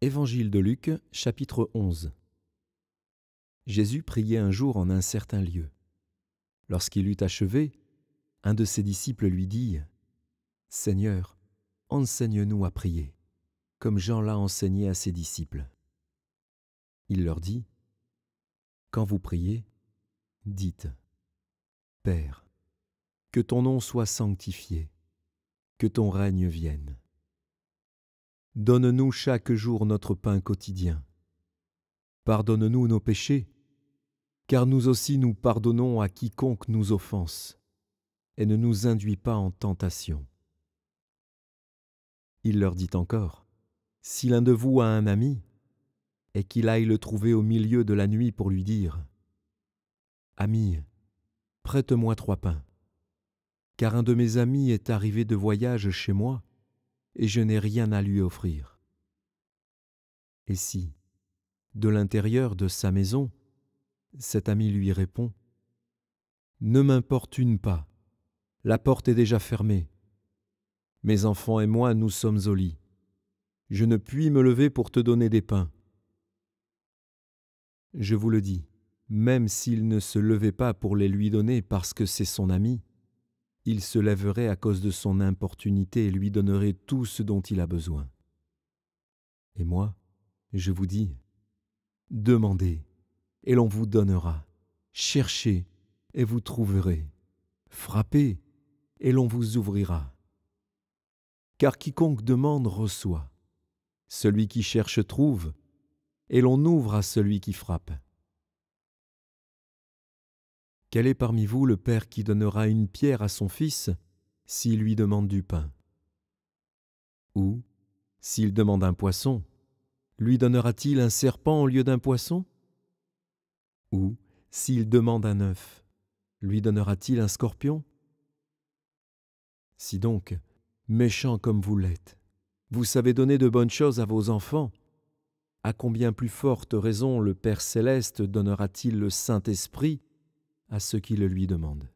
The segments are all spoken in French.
Évangile de Luc, chapitre 11. Jésus priait un jour en un certain lieu. Lorsqu'il eut achevé, un de ses disciples lui dit « Seigneur, enseigne-nous à prier, comme Jean l'a enseigné à ses disciples. » Il leur dit « Quand vous priez, dites « Père, que ton nom soit sanctifié, que ton règne vienne. Donne-nous chaque jour notre pain quotidien. Pardonne-nous nos péchés, car nous aussi nous pardonnons à quiconque nous offense, et ne nous induis pas en tentation. » Il leur dit encore, « Si l'un de vous a un ami, et qu'il aille le trouver au milieu de la nuit pour lui dire, « Ami, prête-moi 3 pains, car un de mes amis est arrivé de voyage chez moi, et je n'ai rien à lui offrir. » Et si, de l'intérieur de sa maison, cet ami lui répond, « Ne m'importune pas, la porte est déjà fermée. Mes enfants et moi, nous sommes au lit. Je ne puis me lever pour te donner des pains. » Je vous le dis, même s'il ne se levait pas pour les lui donner parce que c'est son ami, il se lèverait à cause de son importunité et lui donnerait tout ce dont il a besoin. Et moi, je vous dis, demandez, et l'on vous donnera. Cherchez, et vous trouverez. Frappez, et l'on vous ouvrira. Car quiconque demande reçoit. Celui qui cherche trouve, et l'on ouvre à celui qui frappe. Quel est parmi vous le père qui donnera une pierre à son fils s'il lui demande du pain? Ou, s'il demande un poisson, lui donnera-t-il un serpent au lieu d'un poisson? Ou, s'il demande un œuf, lui donnera-t-il un scorpion? Si donc, méchants comme vous l'êtes, vous savez donner de bonnes choses à vos enfants, à combien plus forte raison le Père céleste donnera-t-il le Saint-Esprit à ceux qui le lui demandent?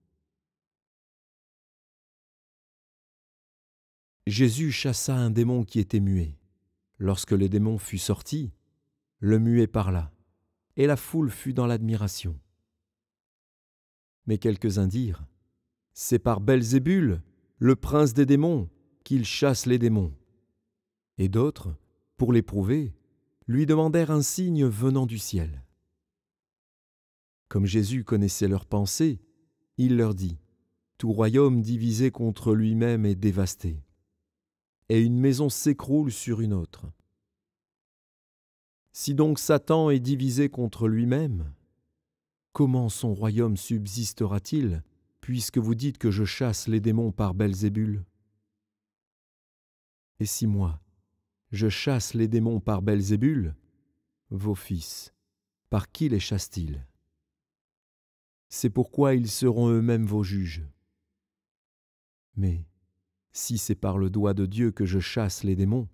Jésus chassa un démon qui était muet. Lorsque le démon fut sorti, le muet parla, et la foule fut dans l'admiration. Mais quelques-uns dirent, « C'est par Belzébul, le prince des démons, qu'il chasse les démons. » Et d'autres, pour l'éprouver, lui demandèrent un signe venant du ciel. Comme Jésus connaissait leurs pensées, il leur dit, « Tout royaume divisé contre lui-même est dévasté, et une maison s'écroule sur une autre. Si donc Satan est divisé contre lui-même, comment son royaume subsistera-t-il, puisque vous dites que je chasse les démons par Belzébul? Et si moi, je chasse les démons par Belzébul, vos fils, par qui les chassent-ils? C'est pourquoi ils seront eux-mêmes vos juges. Mais si c'est par le doigt de Dieu que je chasse les démons,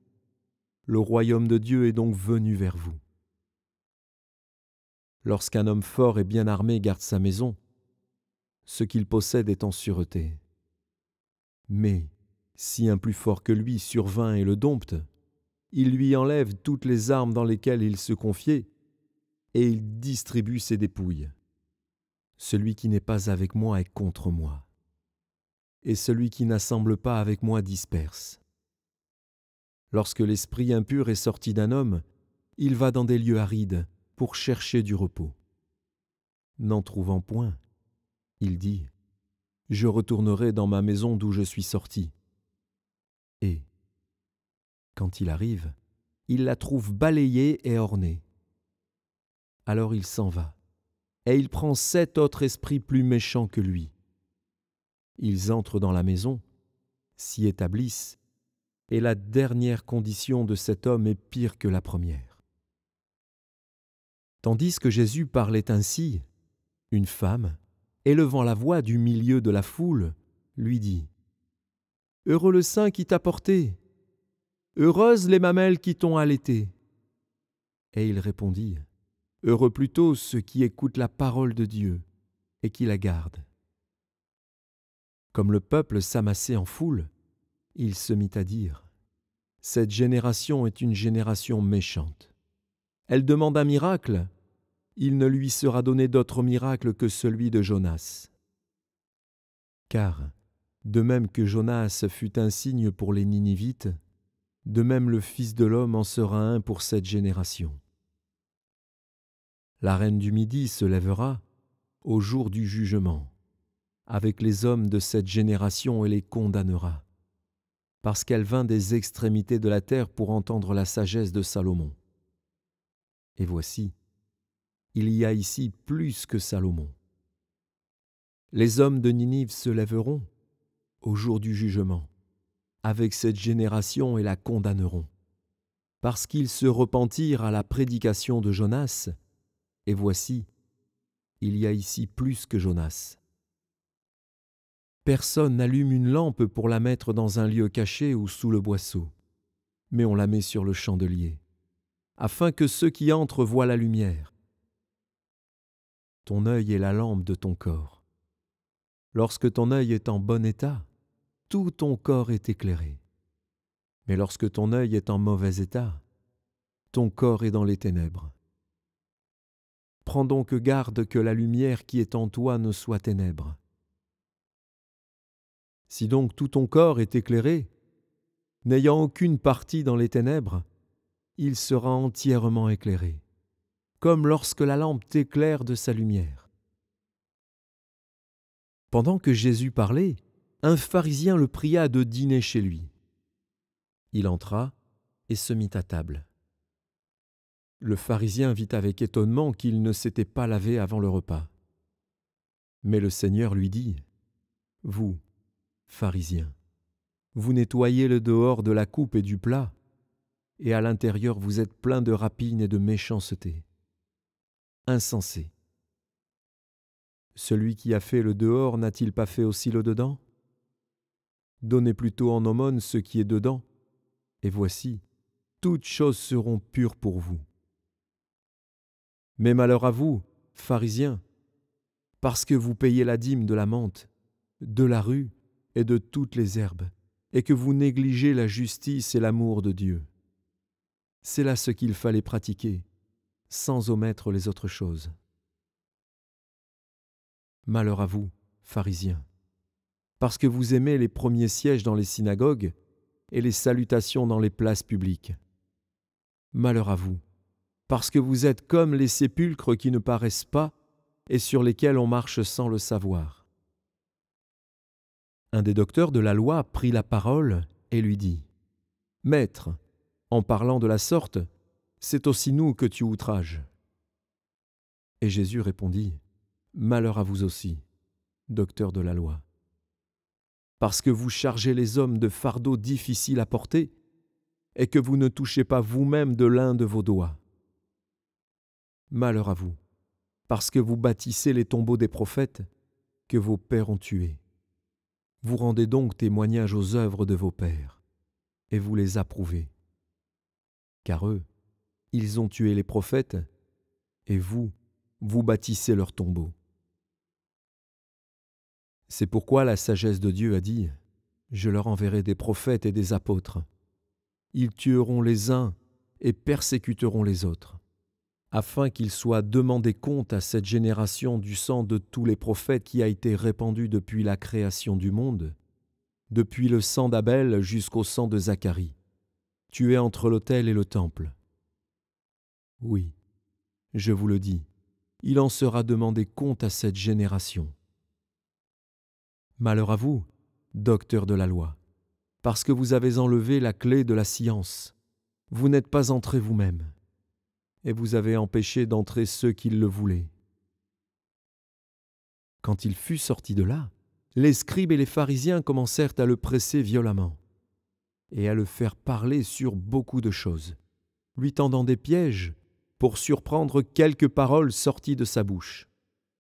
le royaume de Dieu est donc venu vers vous. Lorsqu'un homme fort et bien armé garde sa maison, ce qu'il possède est en sûreté. Mais si un plus fort que lui survint et le dompte, il lui enlève toutes les armes dans lesquelles il se confiait, et il distribue ses dépouilles. Celui qui n'est pas avec moi est contre moi, et celui qui n'assemble pas avec moi disperse. Lorsque l'esprit impur est sorti d'un homme, il va dans des lieux arides pour chercher du repos. N'en trouvant point, il dit, « Je retournerai dans ma maison d'où je suis sorti. » Et, quand il arrive, il la trouve balayée et ornée. Alors il s'en va, et il prend 7 autres esprits plus méchants que lui. Ils entrent dans la maison, s'y établissent, et la dernière condition de cet homme est pire que la première. Tandis que Jésus parlait ainsi, une femme, élevant la voix du milieu de la foule, lui dit, « Heureux le sein qui t'a porté, heureuses les mamelles qui t'ont allaité. » Et il répondit, « Heureux plutôt ceux qui écoutent la parole de Dieu et qui la gardent. » Comme le peuple s'amassait en foule, il se mit à dire, « Cette génération est une génération méchante. Elle demande un miracle. Il ne lui sera donné d'autre miracle que celui de Jonas. Car, de même que Jonas fut un signe pour les Ninivites, de même le Fils de l'homme en sera un pour cette génération. La reine du Midi se lèvera au jour du jugement avec les hommes de cette génération et les condamnera, parce qu'elle vint des extrémités de la terre pour entendre la sagesse de Salomon. Et voici, il y a ici plus que Salomon. Les hommes de Ninive se lèveront au jour du jugement avec cette génération et la condamneront, parce qu'ils se repentirent à la prédication de Jonas, et voici, il y a ici plus que Jonas. Personne n'allume une lampe pour la mettre dans un lieu caché ou sous le boisseau, mais on la met sur le chandelier, afin que ceux qui entrent voient la lumière. Ton œil est la lampe de ton corps. Lorsque ton œil est en bon état, tout ton corps est éclairé. Mais lorsque ton œil est en mauvais état, ton corps est dans les ténèbres. Prends donc garde que la lumière qui est en toi ne soit ténèbres. Si donc tout ton corps est éclairé, n'ayant aucune partie dans les ténèbres, il sera entièrement éclairé, comme lorsque la lampe t'éclaire de sa lumière. Pendant que Jésus parlait, un pharisien le pria de dîner chez lui. Il entra et se mit à table. Le pharisien vit avec étonnement qu'il ne s'était pas lavé avant le repas. Mais le Seigneur lui dit : « Vous, pharisiens, vous nettoyez le dehors de la coupe et du plat, et à l'intérieur vous êtes pleins de rapine et de méchanceté. Insensés. Celui qui a fait le dehors n'a-t-il pas fait aussi le dedans ? Donnez plutôt en aumône ce qui est dedans, et voici, toutes choses seront pures pour vous. Mais malheur à vous, pharisiens, parce que vous payez la dîme de la menthe, de la rue et de toutes les herbes, et que vous négligez la justice et l'amour de Dieu. C'est là ce qu'il fallait pratiquer, sans omettre les autres choses. Malheur à vous, pharisiens, parce que vous aimez les premiers sièges dans les synagogues et les salutations dans les places publiques. Malheur à vous, parce que vous êtes comme les sépulcres qui ne paraissent pas et sur lesquels on marche sans le savoir. Un des docteurs de la loi prit la parole et lui dit : « Maître, en parlant de la sorte, c'est aussi nous que tu outrages. » Et Jésus répondit : « Malheur à vous aussi, docteurs de la loi, parce que vous chargez les hommes de fardeaux difficiles à porter et que vous ne touchez pas vous-même de l'un de vos doigts. Malheur à vous, parce que vous bâtissez les tombeaux des prophètes que vos pères ont tués. Vous rendez donc témoignage aux œuvres de vos pères, et vous les approuvez. Car eux, ils ont tué les prophètes, et vous, vous bâtissez leurs tombeaux. C'est pourquoi la sagesse de Dieu a dit : Je leur enverrai des prophètes et des apôtres. Ils tueront les uns et persécuteront les autres, afin qu'il soit demandé compte à cette génération du sang de tous les prophètes qui a été répandu depuis la création du monde, depuis le sang d'Abel jusqu'au sang de Zacharie, tué entre l'autel et le temple. Oui, je vous le dis, il en sera demandé compte à cette génération. Malheur à vous, docteurs de la loi, parce que vous avez enlevé la clé de la science. Vous n'êtes pas entrés vous-même, et vous avez empêché d'entrer ceux qui le voulaient. Quand il fut sorti de là, les scribes et les pharisiens commencèrent à le presser violemment et à le faire parler sur beaucoup de choses, lui tendant des pièges pour surprendre quelques paroles sorties de sa bouche.